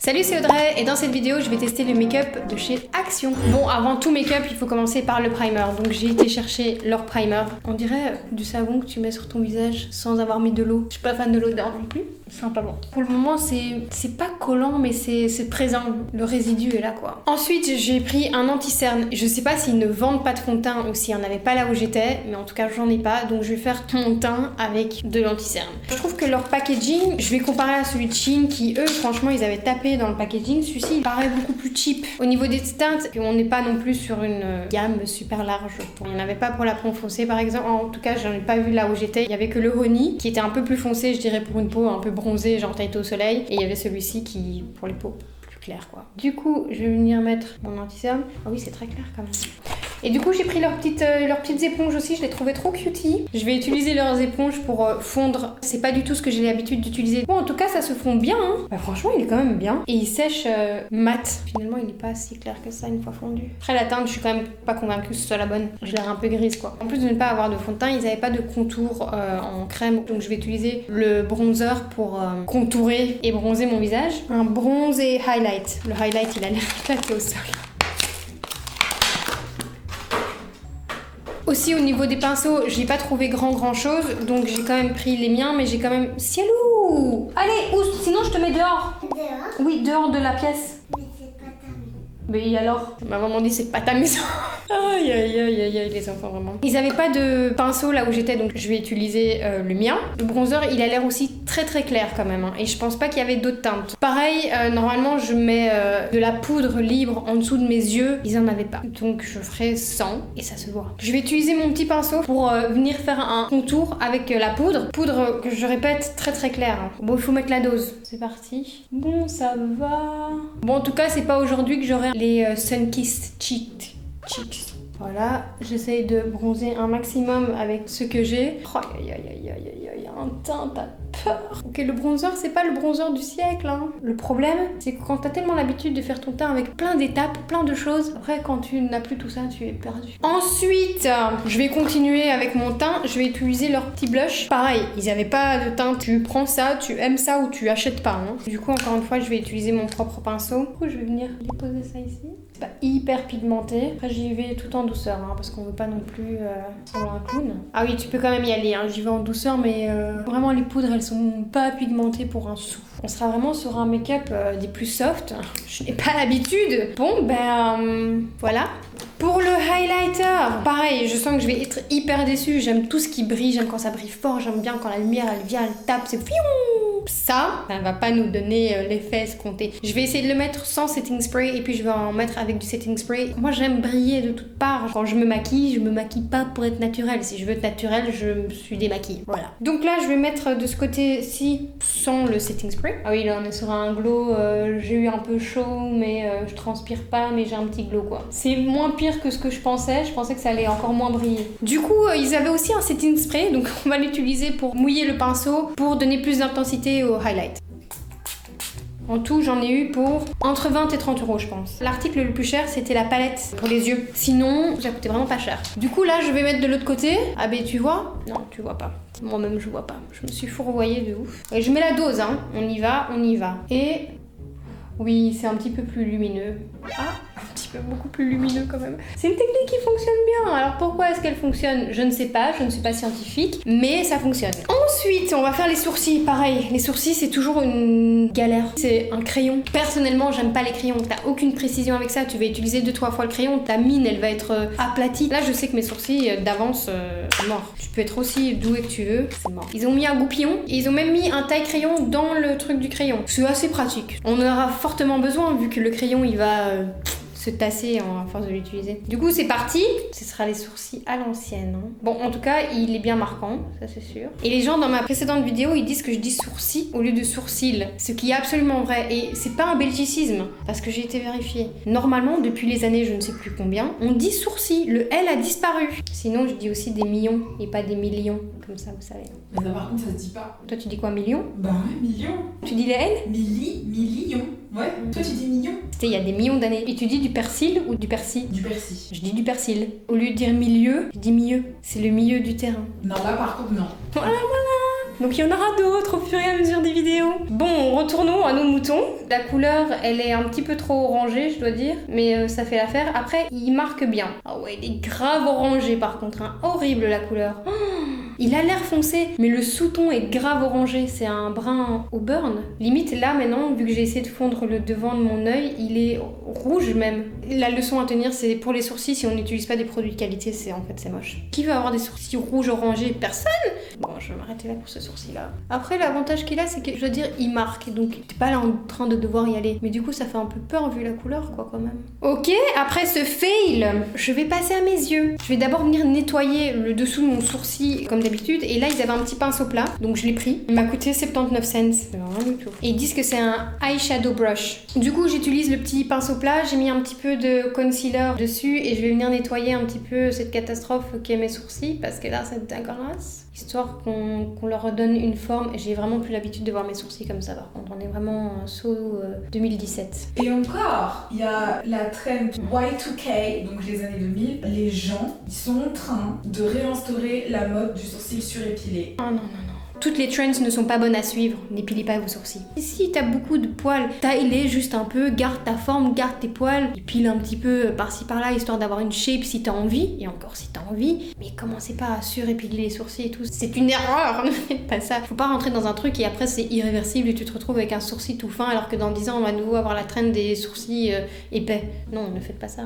Salut, c'est Audrey et dans cette vidéo je vais tester le make-up de chez Action. Bon, avant tout make-up il faut commencer par le primer, donc j'ai été chercher leur primer. On dirait du savon que tu mets sur ton visage sans avoir mis de l'eau. Je suis pas fan de l'odeur non plus, simplement. Pour le moment c'est pas collant mais c'est présent, le résidu est là quoi. Ensuite j'ai pris un anti-cerne, je sais pas s'ils ne vendent pas de fond de teint ou s'il y en avait pas là où j'étais, mais en tout cas j'en ai pas, donc je vais faire mon teint avec de l'anti-cerne. Je trouve que leur packaging, je vais comparer à celui de Shein qui eux franchement ils avaient tapé dans le packaging, celui-ci il paraît beaucoup plus cheap. Au niveau des teintes, on n'est pas non plus sur une gamme super large. Il n'y en avait pas pour la peau foncée par exemple, en tout cas j'en ai pas vu là où j'étais. Il y avait que le honey qui était un peu plus foncé je dirais pour une peau un peu bronzée genre taille au soleil, et il y avait celui-ci qui pour les peaux plus claires quoi. Du coup je vais venir mettre mon anti-cerne. Ah oui c'est très clair quand même. Et du coup j'ai pris leurs petites éponges aussi, je les trouvais trop cutie. Je vais utiliser leurs éponges pour fondre. C'est pas du tout ce que j'ai l'habitude d'utiliser. Bon en tout cas ça se fond bien hein. Bah franchement il est quand même bien. Et il sèche mat. Finalement il est pas si clair que ça une fois fondu. Après la teinte je suis quand même pas convaincue que ce soit la bonne. J'ai l'air un peu grise quoi. En plus de ne pas avoir de fond de teint, ils avaient pas de contour en crème. Donc je vais utiliser le bronzer pour contourer et bronzer mon visage. Un bronze et highlight. Le highlight il a l'air éclaté au sol. Aussi au niveau des pinceaux, j'ai pas trouvé grand chose, donc j'ai quand même pris les miens, mais j'ai quand même... Cielou! Allez, ou sinon je te mets dehors. Dehors? Oui, dehors de la pièce. Mais c'est pas ta maison. Mais alors? Ma maman dit c'est pas ta maison. Aïe aïe aïe aïe aïe les enfants vraiment. Ils avaient pas de pinceau là où j'étais, donc je vais utiliser le mien. Le bronzer il a l'air aussi très clair quand même hein, et je pense pas qu'il y avait d'autres teintes. Pareil, normalement je mets de la poudre libre en dessous de mes yeux, ils en avaient pas. Donc je ferai 100 et ça se voit. Je vais utiliser mon petit pinceau pour venir faire un contour avec la poudre. Poudre que je répète très claire. Hein. Bon il faut mettre la dose. C'est parti. Bon ça va. Bon en tout cas c'est pas aujourd'hui que j'aurai les Sunkissed Cheeks. Voilà, j'essaye de bronzer un maximum avec ce que j'ai. Oh, aïe, un teint, t'as peur. Ok, le bronzer, c'est pas le bronzer du siècle. Hein. Le problème, c'est que quand t'as tellement l'habitude de faire ton teint avec plein d'étapes, plein de choses, après quand tu n'as plus tout ça, tu es perdu. Ensuite, je vais continuer avec mon teint. Je vais utiliser leur petit blush. Pareil, ils avaient pas de teint. Tu prends ça, tu aimes ça ou tu achètes pas. Hein. Du coup, encore une fois, je vais utiliser mon propre pinceau. Du coup, je vais venir déposer ça ici. C'est pas hyper pigmenté. Après, j'y vais tout en douceur, hein, parce qu'on veut pas non plus ressembler à un clown. Ah oui, tu peux quand même y aller. Hein. J'y vais en douceur, mais vraiment les poudres, elles sont pas pigmentées pour un sou. On sera vraiment sur un make-up des plus soft. Je n'ai pas l'habitude. Bon, ben voilà. Pour le highlighter, pareil, je sens que je vais être hyper déçue. J'aime tout ce qui brille, j'aime quand ça brille fort, j'aime bien quand la lumière elle vient, elle tape, c'est fiou. Ça ne va pas nous donner l'effet escompté. Je vais essayer de le mettre sans setting spray et puis je vais en mettre avec du setting spray. Moi j'aime briller de toutes parts. Quand je me maquille pas pour être naturelle. Si je veux être naturelle, je me suis démaquillée. Voilà. Donc là je vais mettre de ce côté-ci sans le setting spray. Ah oui là on est sur un glow, j'ai eu un peu chaud mais je transpire pas mais j'ai un petit glow quoi. C'est moins pire que ce que je pensais que ça allait encore moins briller. Du coup ils avaient aussi un setting spray donc on va l'utiliser pour mouiller le pinceau pour donner plus d'intensité au highlight. En tout, j'en ai eu pour entre 20 et 30 euros, je pense. L'article le plus cher, c'était la palette pour les yeux. Sinon, ça coûtait vraiment pas cher. Du coup, là, je vais mettre de l'autre côté. Ah ben, tu vois? Non, tu vois pas. Moi-même, je vois pas. Je me suis fourvoyée de ouf. Et je mets la dose, hein. On y va. Et... oui, c'est un petit peu plus lumineux. Ah, un petit peu beaucoup plus lumineux quand même. C'est une technique qui fonctionne bien. Alors pourquoi est-ce qu'elle fonctionne? Je ne sais pas, je ne suis pas scientifique, mais ça fonctionne. Ensuite, on va faire les sourcils. Pareil, les sourcils c'est toujours une galère. C'est un crayon. Personnellement, j'aime pas les crayons. T'as aucune précision avec ça. Tu vas utiliser 2-3 fois le crayon, ta mine elle va être aplatie. Là, je sais que mes sourcils d'avance, c'est mort. Tu peux être aussi doué que tu veux, c'est mort. Ils ont mis un goupillon et ils ont même mis un taille-crayon dans le truc du crayon. C'est assez pratique. On en aura fortement besoin vu que le crayon il va se tasser à force de l'utiliser. Du coup c'est parti, ce sera les sourcils à l'ancienne. Hein. Bon en tout cas il est bien marquant, ça c'est sûr. Et les gens dans ma précédente vidéo ils disent que je dis sourcils au lieu de sourcils, ce qui est absolument vrai et c'est pas un belgicisme parce que j'ai été vérifiée. Normalement depuis les années je ne sais plus combien, on dit sourcils, le L a disparu. Sinon je dis aussi des millions et pas des millions, comme ça vous savez. Mais non, par contre ça se dit pas. Toi tu dis quoi, millions? Bah ouais, millions. Tu dis les L? Millions. Ouais. Toi tu dis millions. C'était il y a des millions d'années. Et tu dis du persil ou du persil? Du persil. Je dis du persil. Au lieu de dire milieu, je dis milieu. C'est le milieu du terrain. Non, là par contre non. Voilà. Donc il y en aura d'autres au fur et à mesure des vidéos. Bon, retournons à nos moutons. La couleur, elle est un petit peu trop orangée, je dois dire, mais ça fait l'affaire. Après, il marque bien. Ah ouais, il est grave orangé par contre, hein. Horrible la couleur. Oh, il a l'air foncé, mais le sous-ton est grave orangé. C'est un brun au burn. Limite là maintenant, vu que j'ai essayé de fondre le devant de mon œil, il est rouge même. La leçon à tenir, c'est pour les sourcils, si on n'utilise pas des produits de qualité, c'est moche. Qui veut avoir des sourcils rouges orangés? Personne. Bon, je vais m'arrêter là pour ce sourcil-là. Après, l'avantage qu'il a, c'est que, je veux dire, il marque, donc t'es pas là en train de devoir y aller. Mais du coup, ça fait un peu peur vu la couleur, quoi, quand même. Ok, après ce fail, je vais passer à mes yeux. Je vais d'abord venir nettoyer le dessous de mon sourcil, comme d'habitude. Et là, ils avaient un petit pinceau plat, donc je l'ai pris. Il m'a coûté 79 cents. C'est rien du tout. Et ils disent que c'est un eyeshadow brush. Du coup, j'utilise le petit pinceau plat. J'ai mis un petit peu de concealer dessus et je vais venir nettoyer un petit peu cette catastrophe qui est mes sourcils, parce que là, c'est dégueulasse. Histoire qu'on leur redonne une forme. J'ai vraiment plus l'habitude de voir mes sourcils comme ça, par contre. On est vraiment saut 2017. Et encore, il y a la trend Y2K, donc les années 2000. Les gens, ils sont en train de réinstaurer la mode du sourcil surépilé. Oh non, non, non. Toutes les trends ne sont pas bonnes à suivre, n'épilez pas vos sourcils. Si t'as beaucoup de poils, taille-les juste un peu, garde ta forme, garde tes poils, épile un petit peu par-ci par-là, histoire d'avoir une shape si t'as envie, et encore si t'as envie, mais commencez pas à surépiler les sourcils et tout, c'est une erreur, ne faites pas ça. Faut pas rentrer dans un truc et après c'est irréversible et tu te retrouves avec un sourcil tout fin alors que dans 10 ans on va à nouveau avoir la trend des sourcils épais. Non, ne faites pas ça.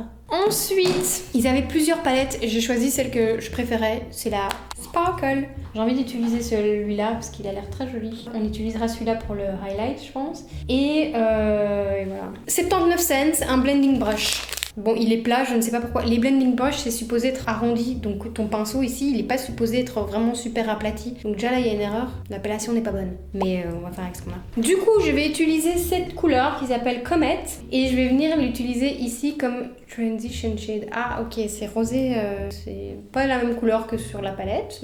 Ensuite, ils avaient plusieurs palettes et j'ai choisi celle que je préférais, c'est la Sparkle. J'ai envie d'utiliser celui-là parce qu'il a l'air très joli. On utilisera celui-là pour le highlight, je pense. Et voilà. 79 cents, un blending brush. Bon, il est plat, je ne sais pas pourquoi. Les blending brush, c'est supposé être arrondi. Donc ton pinceau ici, il n'est pas supposé être vraiment super aplati. Donc déjà là, il y a une erreur. L'appellation n'est pas bonne. Mais on va faire avec ce qu'on a. Du coup, je vais utiliser cette couleur qui s'appelle Comet. Et je vais venir l'utiliser ici comme Transition Shade. Ah, ok, c'est rosé. C'est pas la même couleur que sur la palette.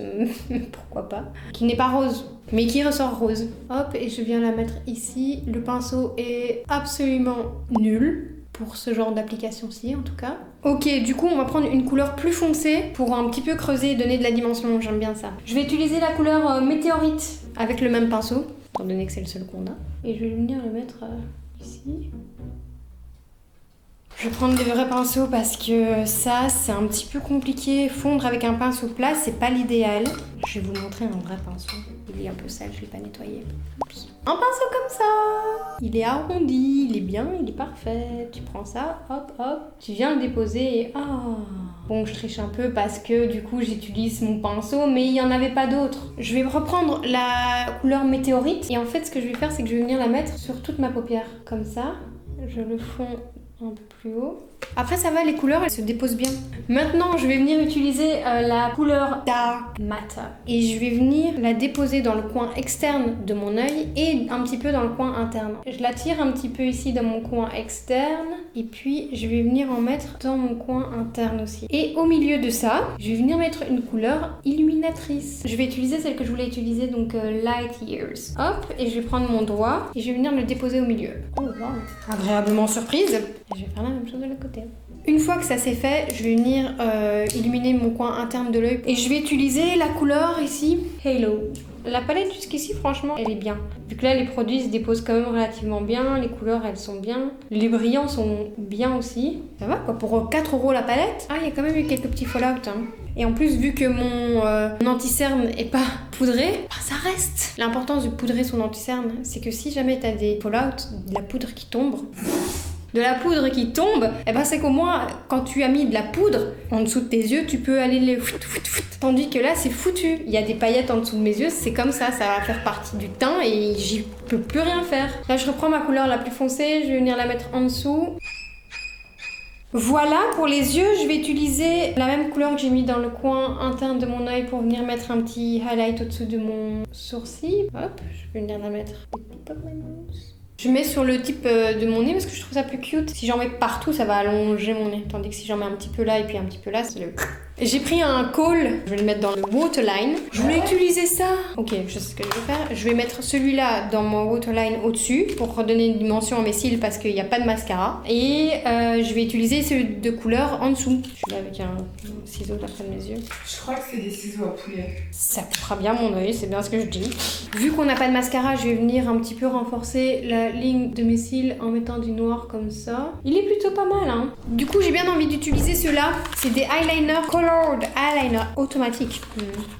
Pourquoi pas. Qui n'est pas rose, mais qui ressort rose. Hop, et je viens la mettre ici. Le pinceau est absolument nul. Pour ce genre d'application-ci en tout cas. Ok, du coup on va prendre une couleur plus foncée pour un petit peu creuser et donner de la dimension, j'aime bien ça. Je vais utiliser la couleur météorite avec le même pinceau, étant donné que c'est le seul qu'on a. Et je vais venir le mettre ici. Je vais prendre des vrais pinceaux parce que ça c'est un petit peu compliqué. Fondre avec un pinceau plat c'est pas l'idéal. Je vais vous montrer un vrai pinceau. Il est un peu sale, je l'ai pas nettoyé. Oups. Un pinceau comme ça. Il est arrondi, il est bien, il est parfait. Tu prends ça, hop hop, tu viens le déposer et bon, je triche un peu parce que du coup j'utilise mon pinceau, mais il y en avait pas d'autres. Je vais reprendre la couleur météorite et en fait ce que je vais faire c'est que je vais venir la mettre sur toute ma paupière comme ça. Je le fonds un peu plus haut. Après ça va, les couleurs elles se déposent bien. Maintenant je vais venir utiliser la couleur Dark Matter et je vais venir la déposer dans le coin externe de mon œil et un petit peu dans le coin interne. Je la tire un petit peu ici dans mon coin externe et puis je vais venir en mettre dans mon coin interne aussi. Et au milieu de ça, je vais venir mettre une couleur illuminatrice. Je vais utiliser celle que je voulais utiliser, donc Light Years. Hop, et je vais prendre mon doigt et je vais venir le déposer au milieu. Oh wow, agréablement surprise. Et je vais faire la même chose de l'autre côté. Une fois que ça c'est fait, je vais venir illuminer mon coin interne de l'œil et je vais utiliser la couleur ici, Halo. La palette jusqu'ici, franchement, elle est bien. Vu que là, les produits se déposent quand même relativement bien, les couleurs, elles sont bien. Les brillants sont bien aussi. Ça va quoi, pour 4 € la palette. Ah, il y a quand même eu quelques petits fallout. Hein. Et en plus, vu que mon anti-cerne est pas poudré, bah, ça reste. L'importance de poudrer son anti-cerne, c'est que si jamais t'as des fallout, de la poudre qui tombe... De la poudre qui tombe, et ben c'est qu'au moins quand tu as mis de la poudre en dessous de tes yeux, tu peux aller les tandis que là c'est foutu. Il y a des paillettes en dessous de mes yeux, c'est comme ça va faire partie du teint et j'y peux plus rien faire. Là je reprends ma couleur la plus foncée, je vais venir la mettre en dessous. Voilà, pour les yeux, je vais utiliser la même couleur que j'ai mis dans le coin interne de mon œil pour venir mettre un petit highlight au-dessus de mon sourcil. Hop, je vais venir la mettre. Je mets sur le type de mon nez parce que je trouve ça plus cute. Si j'en mets partout, ça va allonger mon nez. Tandis que si j'en mets un petit peu là et puis un petit peu là, c'est le... J'ai pris un col, je vais le mettre dans le waterline. Je voulais utiliser ça. Ok, je sais ce que je vais faire. Je vais mettre celui-là dans mon waterline au-dessus pour redonner une dimension à mes cils parce qu'il n'y a pas de mascara. Et je vais utiliser celui de couleur en dessous. Je suis là avec un ciseau d'après mes yeux. Je crois que c'est des ciseaux à poulet. Ça coupera bien mon œil, c'est bien ce que je dis. Vu qu'on n'a pas de mascara, je vais venir un petit peu renforcer la ligne de mes cils en mettant du noir comme ça. Il est plutôt pas mal, hein. Du coup, j'ai bien envie d'utiliser ceux-là. C'est des eyeliners colored eyeliner automatiques.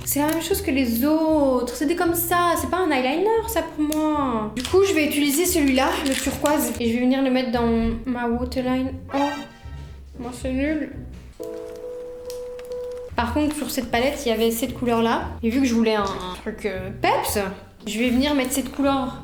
C'est la même chose que les autres. C'est des comme ça. C'est pas un eyeliner, ça pour moi. Du coup, je vais utiliser celui-là, le turquoise, et je vais venir le mettre dans ma waterline. Oh, moi c'est nul. Par contre, sur cette palette, il y avait cette couleur-là. Et vu que je voulais un truc peps, je vais venir mettre cette couleur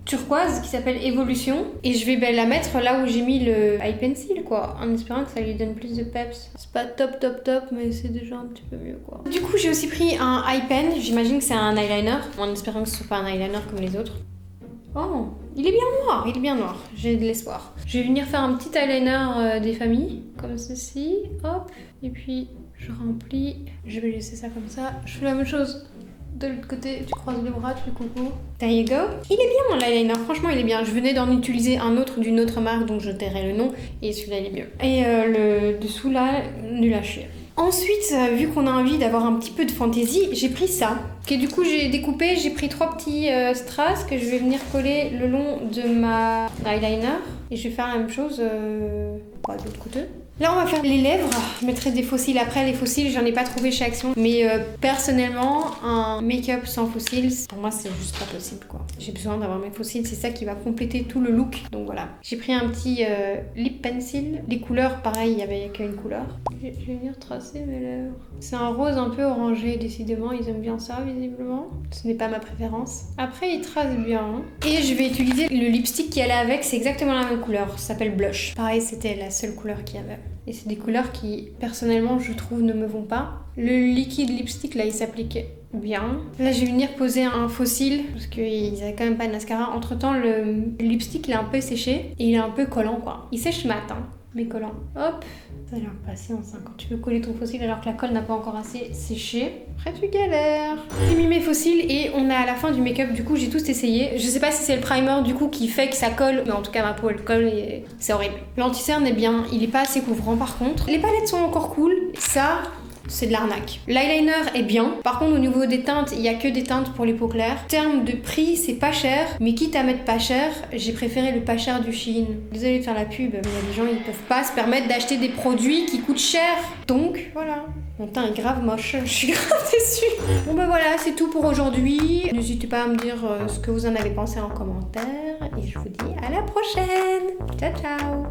turquoise qui s'appelle Evolution. Et je vais la mettre là où j'ai mis le eye pencil, quoi. En espérant que ça lui donne plus de peps. C'est pas top, mais c'est déjà un petit peu mieux, quoi. Du coup, j'ai aussi pris un eye pen. J'imagine que c'est un eyeliner. En espérant que ce soit pas un eyeliner comme les autres. Oh, il est bien noir. J'ai de l'espoir. Je vais venir faire un petit eyeliner des familles, comme ceci. Hop. Et puis, je remplis. Je vais laisser ça comme ça. Je fais la même chose de l'autre côté. Tu croises les bras, tu fais coucou. There you go. Il est bien mon eyeliner. Franchement, il est bien. Je venais d'en utiliser un autre d'une autre marque, donc je tairai le nom. Et celui-là, il est mieux. Et le dessous, là, nul à chier. Ensuite, vu qu'on a envie d'avoir un petit peu de fantaisie, j'ai pris ça. Que du coup, j'ai découpé. J'ai pris 3 petits strass que je vais venir coller le long de ma eyeliner. Et je vais faire la même chose de l'autre côté. Là, on va faire les lèvres. Je mettrai des faux cils après. Les faux cils, j'en ai pas trouvé chez Action. Mais personnellement, un make-up sans faux cils, pour moi, c'est juste pas possible, quoi. J'ai besoin d'avoir mes faux cils. C'est ça qui va compléter tout le look. Donc voilà. J'ai pris un petit lip pencil. Les couleurs, pareil, il n'y avait qu'une couleur. Je vais venir tracer mes lèvres. C'est un rose un peu orangé, décidément. Ils aiment bien ça, visiblement. Ce n'est pas ma préférence. Après, ils tracent bien. Hein. Et je vais utiliser le lipstick qui allait avec. C'est exactement la même couleur. Ça s'appelle Blush. Pareil, c'était la seule couleur qu'il y avait. Et c'est des couleurs qui, personnellement, je trouve, ne me vont pas. Le liquide lipstick, là, il s'applique bien. Là, je vais venir poser un faux cil, parce qu'ils avaient quand même pas de mascara. Entre-temps, le lipstick, il est un peu séché. Et il est un peu collant, quoi. Il sèche mat, hein, mais collant. Hop. Ça a l'air patience, hein, quand tu veux coller ton faux cil alors que la colle n'a pas encore assez séché. Après, tu galères. J'ai mis mes faux cils et on est à la fin du make-up. Du coup, j'ai tous essayé. Je sais pas si c'est le primer, du coup, qui fait que ça colle. Mais en tout cas, ma peau, elle colle et c'est horrible. L'anti-cerne est bien. Il est pas assez couvrant, par contre. Les palettes sont encore cool. Ça, c'est de l'arnaque. L'eyeliner est bien. Par contre, au niveau des teintes, il y a que des teintes pour les peaux claires. En termes de prix, c'est pas cher. Mais quitte à mettre pas cher, j'ai préféré le pas cher du Shein. Désolée de faire la pub, mais il y a des gens, ils peuvent pas se permettre d'acheter des produits qui coûtent cher. Donc, voilà. Mon teint est grave moche. Je suis grave déçue. Bon bah voilà, c'est tout pour aujourd'hui. N'hésitez pas à me dire ce que vous en avez pensé en commentaire. Et je vous dis à la prochaine. Ciao, ciao.